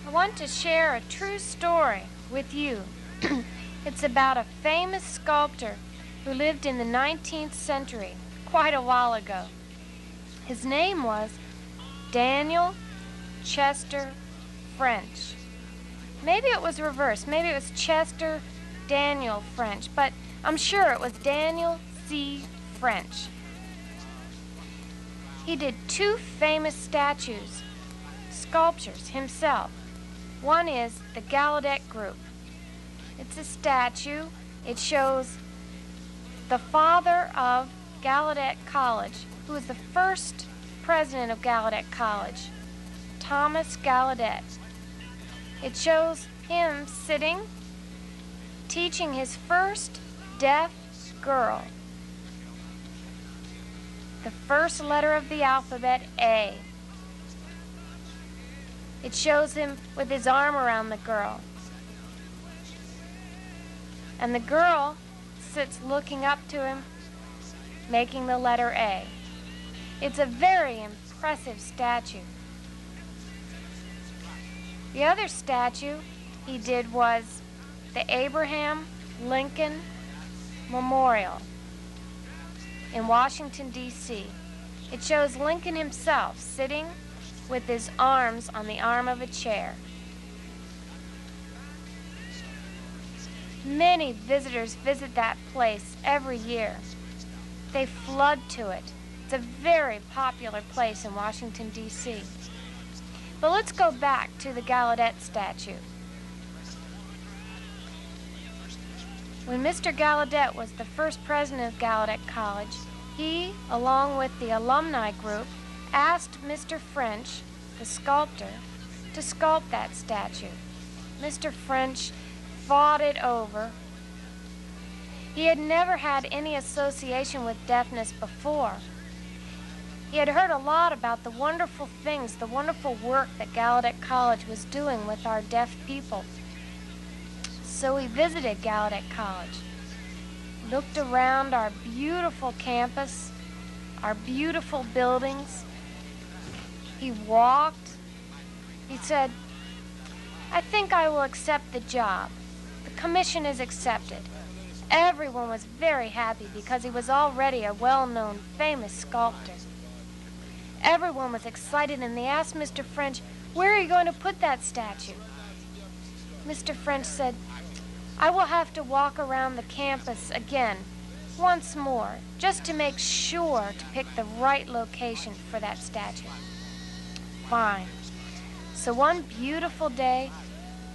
I want to share a true story with you. It's about a famous sculptor who lived in the 19th century, quite a while ago. His name was Daniel Chester French. Maybe it was reversed. Maybe it was Chester Daniel French, but I'm sure it was Daniel C. French. He did two famous statues, sculptures himself. One is the Gallaudet Group. It's a statue. It shows the father of Gallaudet College, who was the first president of Gallaudet College, Thomas Gallaudet. It shows him sitting, teaching his first deaf girl the first letter of the alphabet, A. It shows him with his arm around the girl. And the girl sits looking up to him, making the letter A. It's a very impressive statue. The other statue he did was the Abraham Lincoln Memorial in Washington, D.C. It shows Lincoln himself sitting with his arms on the arm of a chair. Many visitors visit that place every year. They flood to it. It's a very popular place in Washington, D.C. But let's go back to the Gallaudet statue. When Mr. Gallaudet was the first president of Gallaudet College, he, along with the alumni group, asked Mr. French, the sculptor, to sculpt that statue. Mr. French fought it over. He had never had any association with deafness before. He had heard a lot about the wonderful things, the wonderful work that Gallaudet College was doing with our deaf people. So he visited Gallaudet College, looked around our beautiful campus, our beautiful buildings. He walked. He said, "I think I will accept the job. The commission is accepted." Everyone was very happy because he was already a well-known, famous sculptor. Everyone was excited, and they asked Mr. French, "Where are you going to put that statue?" Mr. French said, "I will have to walk around the campus again, once more, just to make sure to pick the right location for that statue." Fine. So one beautiful day,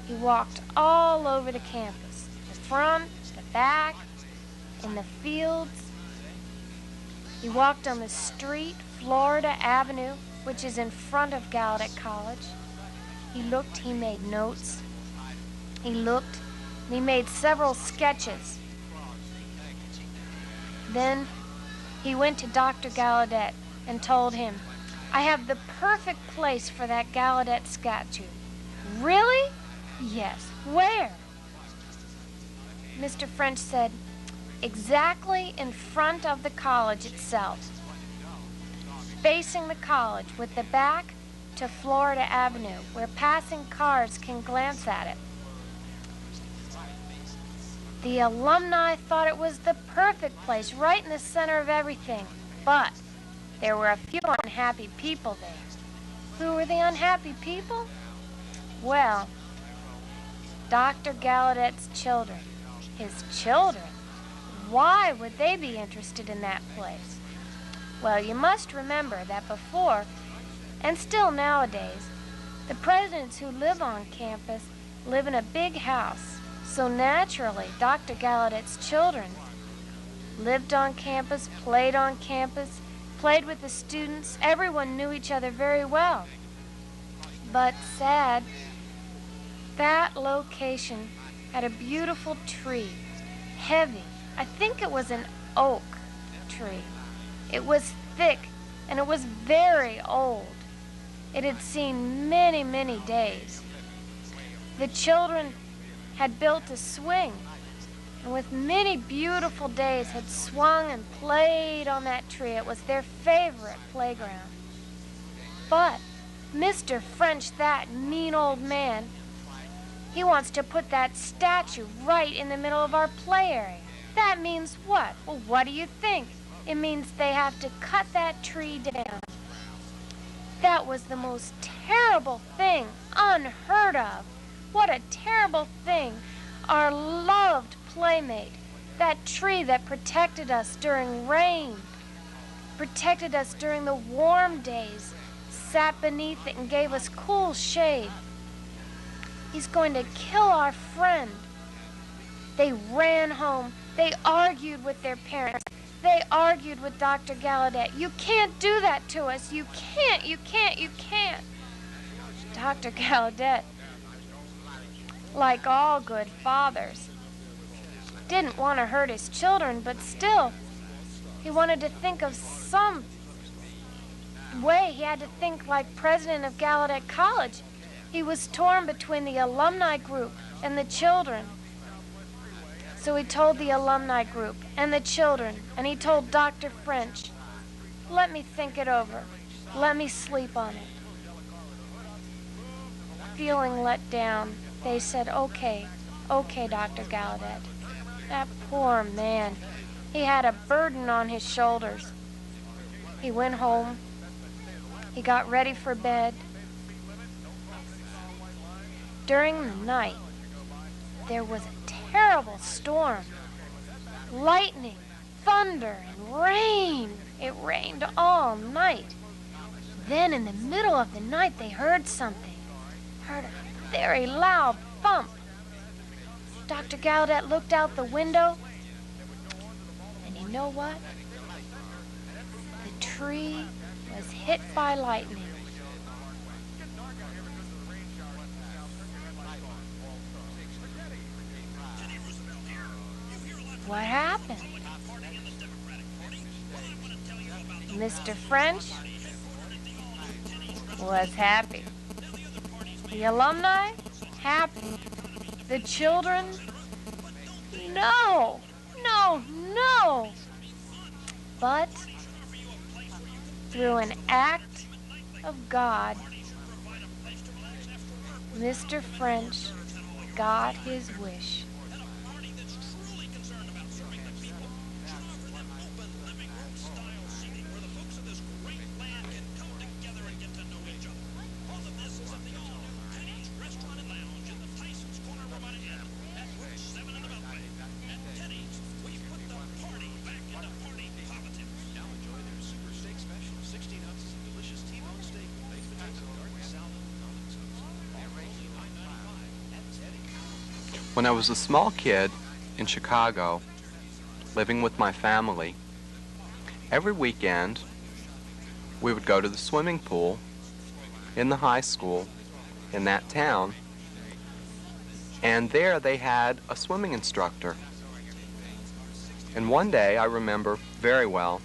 he walked all over the campus, the front, the back, in the fields. He walked on the street, Florida Avenue, which is in front of Gallaudet College. He looked, he made notes. He looked, and he made several sketches. Then he went to Dr. Gallaudet and told him, "I have the perfect place for that Gallaudet statue." "Really?" "Yes." "Where?" Mr. French said, "Exactly in front of the college itself, facing the college with the back to Florida Avenue, where passing cars can glance at it." The alumni thought it was the perfect place, right in the center of everything. But there were a few unhappy people there. Who were the unhappy people? Well, Dr. Gallaudet's children. His children? Why would they be interested in that place? Well, you must remember that before, and still nowadays, the presidents who live on campus live in a big house. So naturally, Dr. Gallaudet's children lived on campus, played with the students. Everyone knew each other very well. But sad, that location had a beautiful tree, heavy. I think it was an oak tree. It was thick, and it was very old. It had seen many, many days. The children had built a swing, and with many beautiful days had swung and played on that tree. It was their favorite playground. But Mr. French, that mean old man, he wants to put that statue right in the middle of our play area. That means what? Well, what do you think? It means they have to cut that tree down. That was the most terrible thing, unheard of. What a terrible thing. Our loved playmate, that tree that protected us during rain, protected us during the warm days, sat beneath it and gave us cool shade. He's going to kill our friend. They ran home. They argued with their parents. They argued with Dr. Gallaudet. You can't do that to us. You can't, you can't, you can't. Dr. Gallaudet, like all good fathers, didn't want to hurt his children, but still, he wanted to think of some way. He had to think like president of Gallaudet College. He was torn between the alumni group and the children. So he told the alumni group and the children, and he told Dr. French, let me think it over. Let me sleep on it. Feeling let down, they said, okay, Dr. Gallaudet. That poor man, he had a burden on his shoulders. He went home. He got ready for bed. During the night, there was a terrible storm. Lightning, thunder, and rain. It rained all night. Then in the middle of the night, they heard something. Heard a very loud thump. Dr. Gallaudet looked out the window, and you know what? The tree was hit by lightning. What happened? Mr. French was happy. The alumni, happy. The children, no. But through an act of God, Mr. French got his wish. When I was a small kid in Chicago, living with my family, every weekend we would go to the swimming pool in the high school in that town, and there they had a swimming instructor. And one day, I remember very well,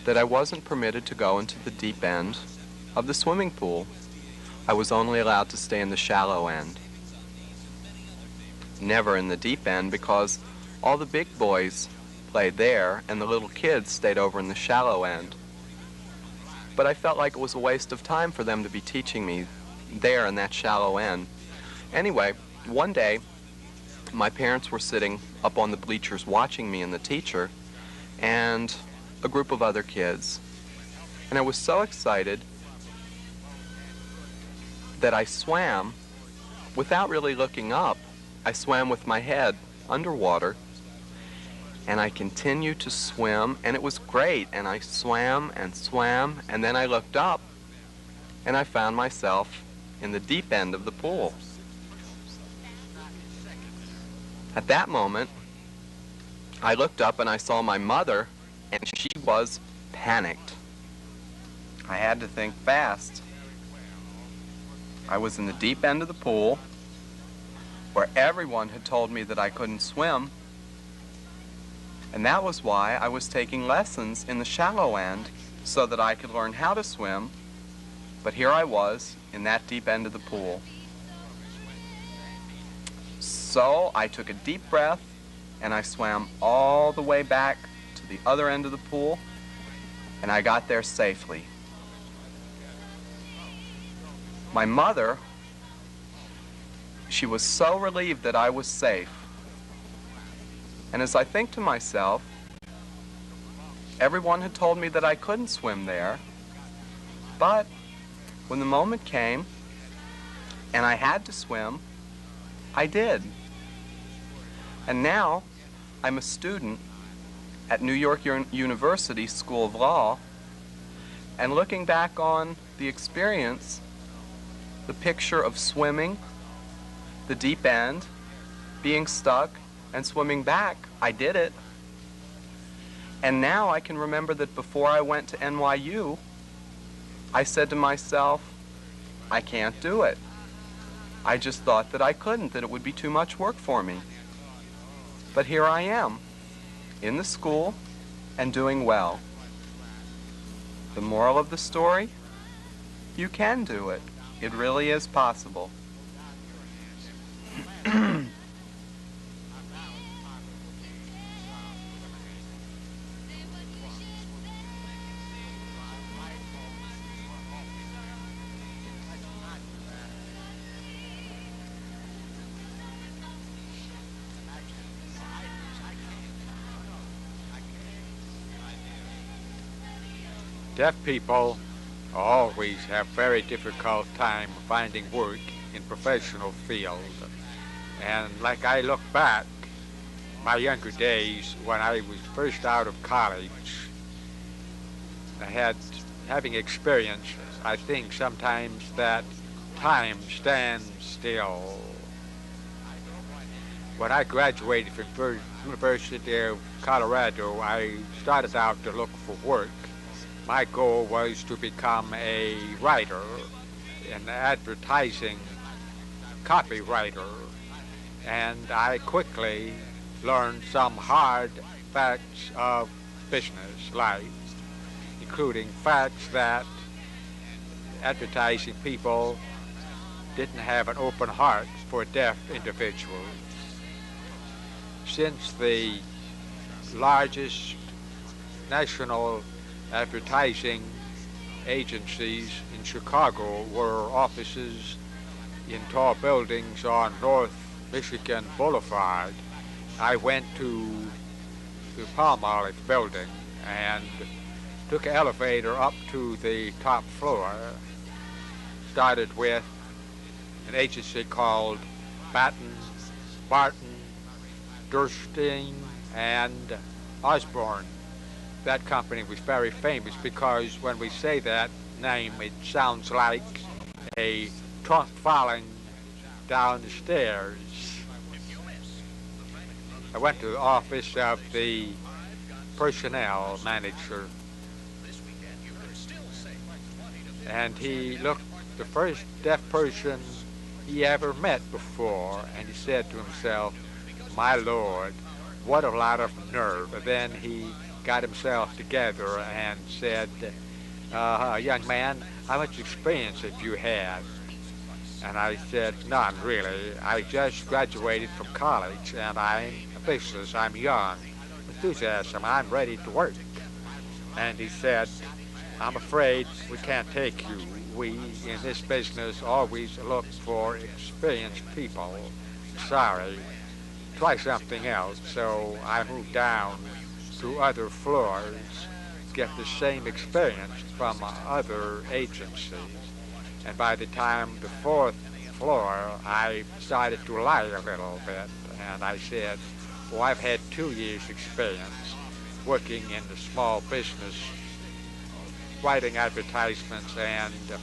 that I wasn't permitted to go into the deep end of the swimming pool. I was only allowed to stay in the shallow end. Never in the deep end, because all the big boys played there and the little kids stayed over in the shallow end. But I felt like it was a waste of time for them to be teaching me there in that shallow end. Anyway, one day, my parents were sitting up on the bleachers watching me and the teacher and a group of other kids. And I was so excited that I swam without really looking up. I swam with my head underwater, and I continued to swim, and it was great. And I swam, and then I looked up, and I found myself in the deep end of the pool. At that moment, I looked up and I saw my mother, and she was panicked. I had to think fast. I was in the deep end of the pool, where everyone had told me that I couldn't swim, and that was why I was taking lessons in the shallow end so that I could learn how to swim, but here I was in that deep end of the pool. So I took a deep breath and I swam all the way back to the other end of the pool, and I got there safely. My mother, she was so relieved that I was safe. And as I think to myself, everyone had told me that I couldn't swim there, but when the moment came and I had to swim, I did. And now I'm a student at New York University School of Law, and looking back on the experience, the picture of swimming, the deep end, being stuck, and swimming back, I did it. And now I can remember that before I went to NYU, I said to myself, I can't do it. I just thought that I couldn't, that it would be too much work for me. But here I am, in the school, and doing well. The moral of the story? You can do it. It really is possible. Deaf people always have very difficult time finding work in professional field. And like I look back, my younger days when I was first out of college, having experience, I think sometimes that time stands still. When I graduated from University of Colorado, I started out to look for work. My goal was to become a writer, an advertising copywriter, and I quickly learned some hard facts of business life, including facts that advertising people didn't have an open heart for deaf individuals. Since the largest national advertising agencies in Chicago were offices in tall buildings on North Michigan Boulevard, I went to the Palmolive building and took an elevator up to the top floor. Started with an agency called Barton, Durstein, and Osborne. That company was very famous because when we say that name, it sounds like a trunk falling down the stairs. I went to the office of the personnel manager, and he looked the first deaf person he ever met before, and he said to himself, "My Lord, what a lot of nerve." And then he got himself together and said, "Young man, how much experience have you had?" And I said, "None, really. I just graduated from college, and I'm a business. I'm young. Enthusiasm. I'm ready to work." And he said, "I'm afraid we can't take you. We, in this business, always look for experienced people. Sorry. Try something else." So I moved down to other floors, get the same experience from other agencies. And by the time the fourth floor, I started to lie a little bit. And I said, "Well, I've had 2 years experience working in the small business, writing advertisements, and it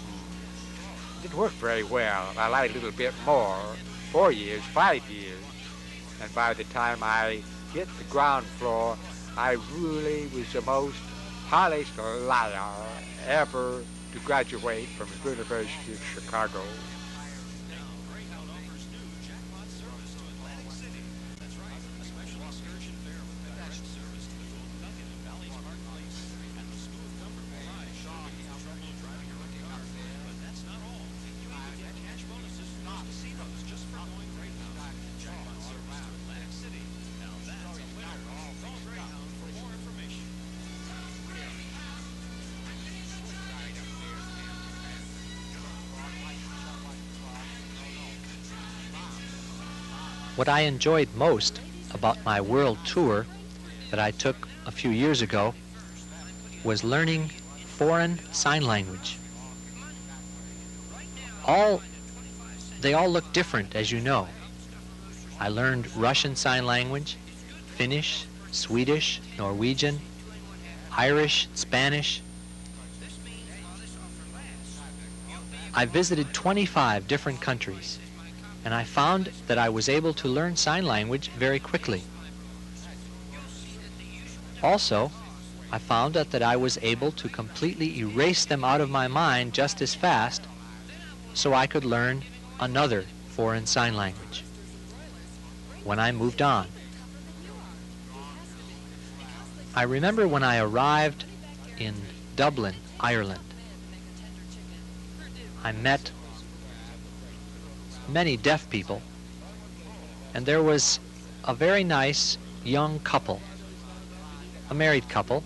didn't work very well. I lied a little bit more, 4 years, 5 years. And by the time I hit the ground floor, I really was the most polished liar ever to graduate from the University of Chicago. What I enjoyed most about my world tour that I took a few years ago was learning foreign sign language. They all look different, as you know. I learned Russian Sign Language, Finnish, Swedish, Norwegian, Irish, Spanish. I visited 25 different countries, and I found that I was able to learn sign language very quickly. Also, I found out that I was able to completely erase them out of my mind just as fast, so I could learn another foreign sign language when I moved on. I remember when I arrived in Dublin, Ireland, I met many deaf people, and there was a very nice young couple, a married couple,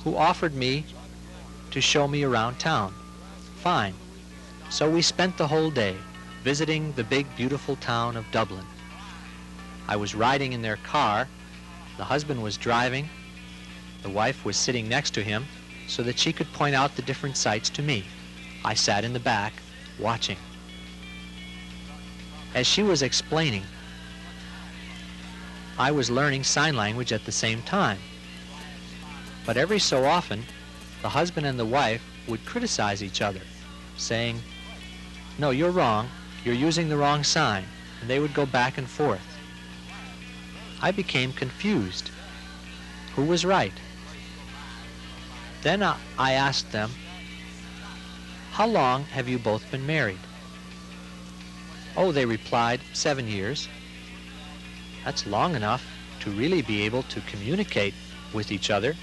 who offered me to show me around town. Fine. So we spent the whole day visiting the big, beautiful town of Dublin. I was riding in their car. The husband was driving. The wife was sitting next to him so that she could point out the different sights to me. I sat in the back, watching. As she was explaining, I was learning sign language at the same time. But every so often, the husband and the wife would criticize each other, saying, "No, you're wrong. You're using the wrong sign." And they would go back and forth. I became confused. Who was right? Then I asked them, "How long have you both been married?" "Oh," they replied, 7 years. That's long enough to really be able to communicate with each other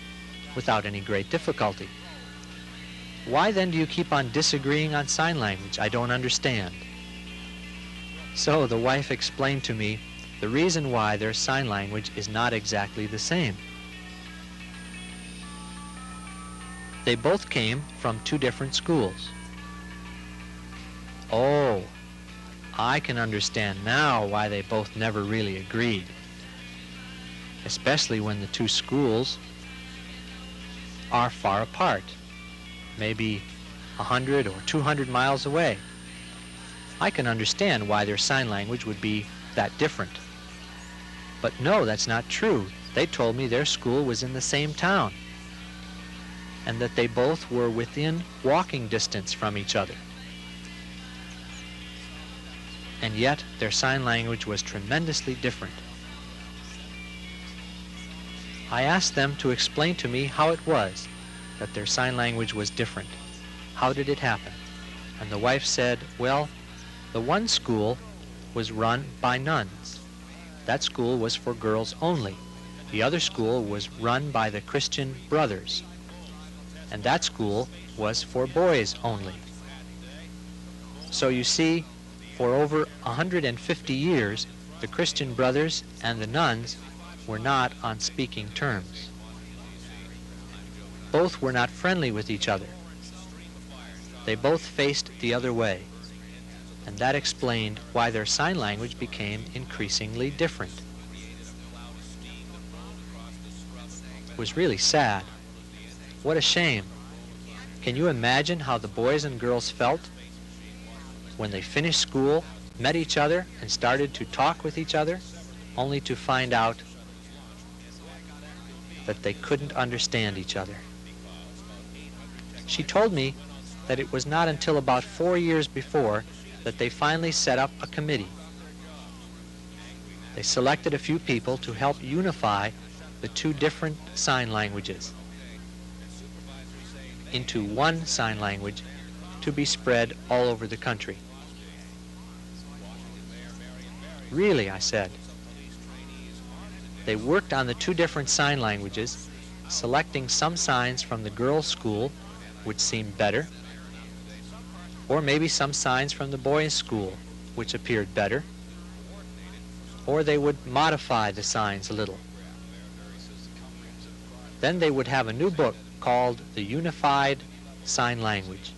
without any great difficulty. "Why then do you keep on disagreeing on sign language? I don't understand." So the wife explained to me the reason why their sign language is not exactly the same. They both came from 2 different schools. Oh, I can understand now why they both never really agreed, especially when the 2 schools are far apart, maybe 100 or 200 miles away. I can understand why their sign language would be that different. But no, that's not true. They told me their school was in the same town and that they both were within walking distance from each other. And yet their sign language was tremendously different. I asked them to explain to me how it was that their sign language was different. How did it happen? And the wife said, well, the one school was run by nuns. That school was for girls only. The other school was run by the Christian Brothers. And that school was for boys only. So you see, for over 150 years, the Christian Brothers and the nuns were not on speaking terms. Both were not friendly with each other. They both faced the other way, and that explained why their sign language became increasingly different. It was really sad. What a shame. Can you imagine how the boys and girls felt when they finished school, met each other, and started to talk with each other, only to find out that they couldn't understand each other? She told me that it was not until about 4 years before that they finally set up a committee. They selected a few people to help unify the 2 different sign languages into one sign language to be spread all over the country. Really, I said. They worked on the 2 different sign languages, selecting some signs from the girls' school which seemed better, or maybe some signs from the boys' school which appeared better, or they would modify the signs a little. Then they would have a new book called the Unified Sign Language.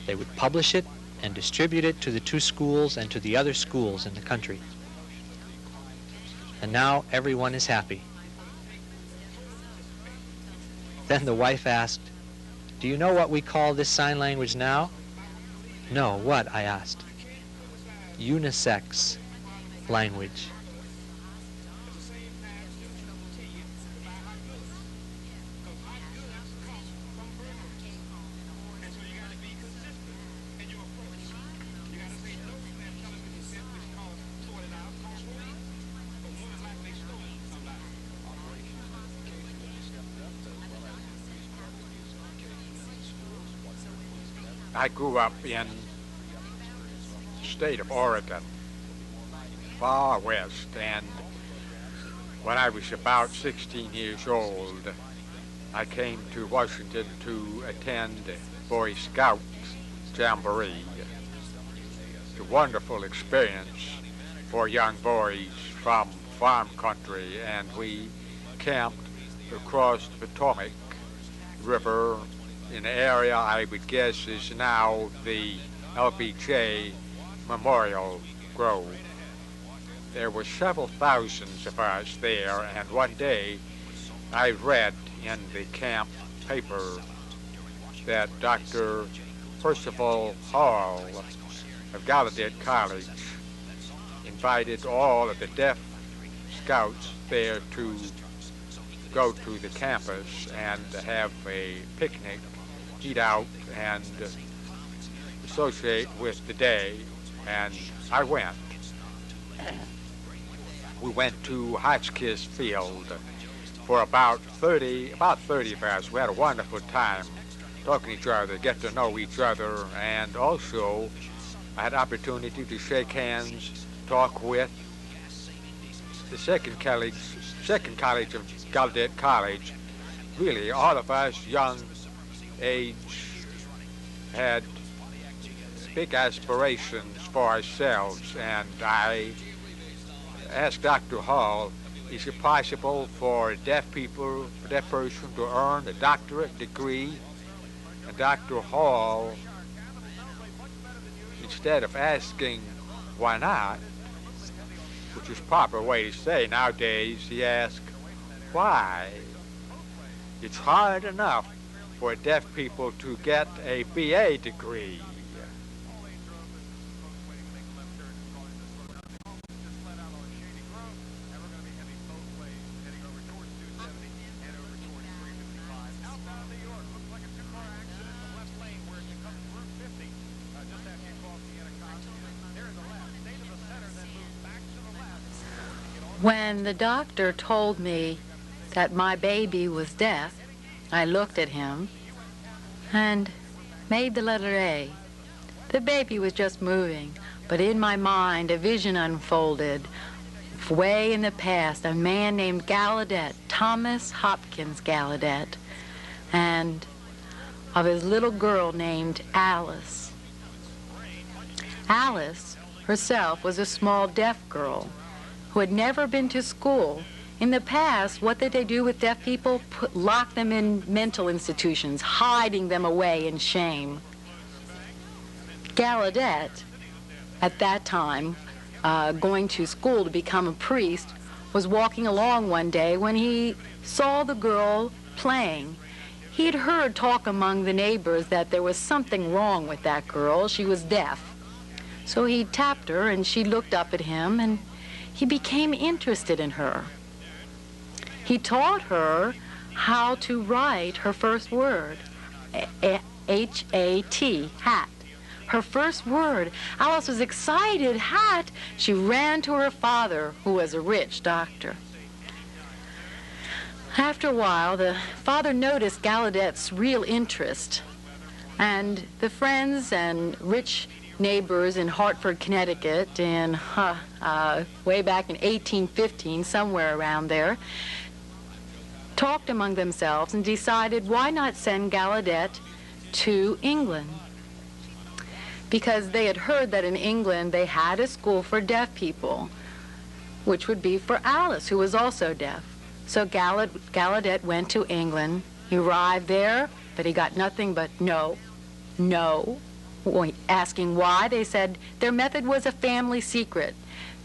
They would publish it and distribute it to the 2 schools and to the other schools in the country. And now everyone is happy. Then the wife asked, "Do you know what we call this sign language now?" "No, what?" I asked. "Unisex language." I grew up in the state of Oregon, far west, and when I was about 16 years old, I came to Washington to attend Boy Scouts Jamboree. It's a wonderful experience for young boys from farm country, and we camped across the Potomac River in an area I would guess is now the LBJ Memorial Grove. There were several thousands of us there, and one day I read in the camp paper that Dr. Percival Hall of Gallaudet College invited all of the deaf scouts there to go to the campus and have a picnic, eat out, and associate with the day, and I went. We went to Hotchkiss Field for about 30 of us. We had a wonderful time talking to each other, get to know each other, and also I had opportunity to shake hands, talk with the second college of Gallaudet College. Really, all of us young age had big aspirations for ourselves, and I asked Dr. Hall, is it possible for deaf person to earn a doctorate degree? And Dr. Hall, instead of asking why not, which is proper way to say nowadays, he asked, why? It's hard enough for deaf people to get a BA degree. When the doctor told me that my baby was deaf, I looked at him and made the letter A. The baby was just moving, but in my mind a vision unfolded. Way in the past, a man named Gallaudet, Thomas Hopkins Gallaudet, and of his little girl named Alice. Alice herself was a small deaf girl who had never been to school. In the past, what did they do with deaf people? Lock them in mental institutions, hiding them away in shame. Gallaudet, at that time, going to school to become a priest, was walking along one day when he saw the girl playing. He had heard talk among the neighbors that there was something wrong with that girl. She was deaf. So he tapped her, and she looked up at him, and he became interested in her. He taught her how to write her first word, H-A-T, hat. Her first word. Alice was excited, hat. She ran to her father, who was a rich doctor. After a while, the father noticed Gallaudet's real interest, and the friends and rich neighbors in Hartford, Connecticut, way back in 1815, somewhere around there, talked among themselves and decided, why not send Gallaudet to England? Because they had heard that in England they had a school for deaf people, which would be for Alice, who was also deaf. So Gallaudet went to England. He arrived there, but he got nothing but no, no, asking why, they said their method was a family secret.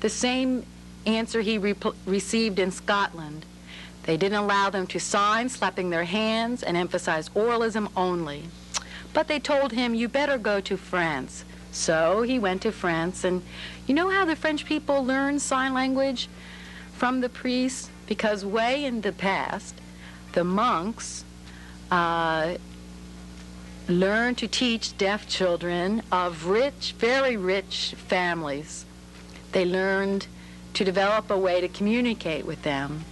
The same answer he received in Scotland. They didn't allow them to sign, slapping their hands, and emphasized oralism only. But they told him, you better go to France. So he went to France, and you know how the French people learned sign language from the priests? Because way in the past, the monks learned to teach deaf children of rich, very rich families. They learned to develop a way to communicate with them.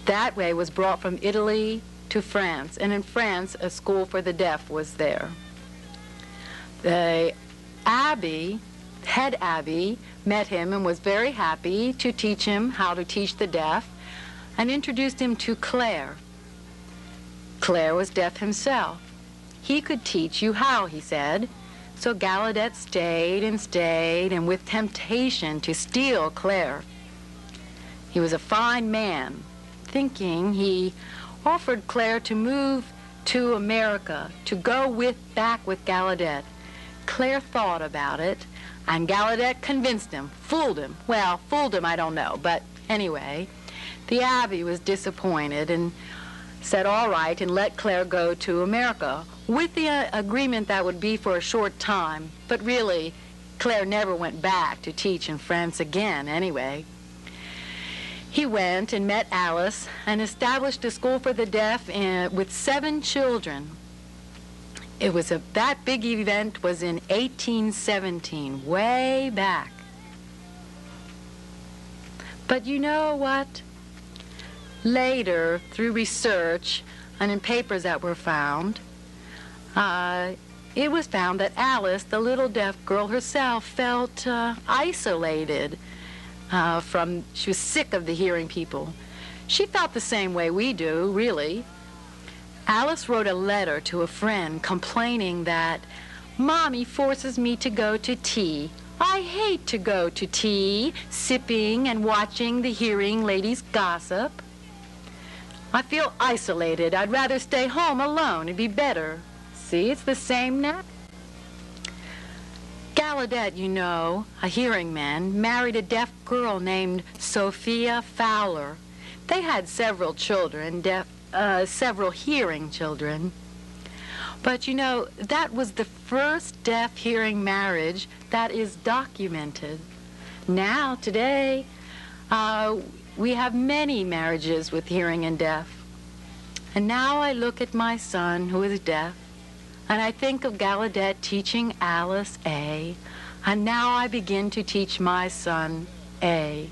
That way was brought from Italy to France, and in France, a school for the deaf was there. The abbey, head abbey, met him and was very happy to teach him how to teach the deaf, and introduced him to Clare. Clare was deaf himself. He could teach you how, he said. So Gallaudet stayed, and with temptation to steal Clare. He was a fine man. Thinking, he offered Clare to move to America, to go back with Gallaudet. Clare thought about it, and Gallaudet convinced him, fooled him. Well, fooled him, I don't know, but anyway, the abbey was disappointed and said all right and let Clare go to America with the agreement that would be for a short time. But really, Clare never went back to teach in France again anyway. He went and met Alice and established a school for the deaf with 7 children. It was that big event was in 1817, way back. But you know what? Later, through research and in papers that were found, it was found that Alice, the little deaf girl herself, felt isolated. She was sick of the hearing people. She felt the same way we do, really. Alice wrote a letter to a friend complaining that, Mommy forces me to go to tea. I hate to go to tea, sipping and watching the hearing ladies gossip. I feel isolated. I'd rather stay home alone. It'd be better. See, it's the same now. Gallaudet, you know, a hearing man, married a deaf girl named Sophia Fowler. They had several children, several hearing children. But you know, that was the first deaf-hearing marriage that is documented. Now, today, we have many marriages with hearing and deaf. And now I look at my son, who is deaf, and I think of Gallaudet teaching Alice A, and now I begin to teach my son A.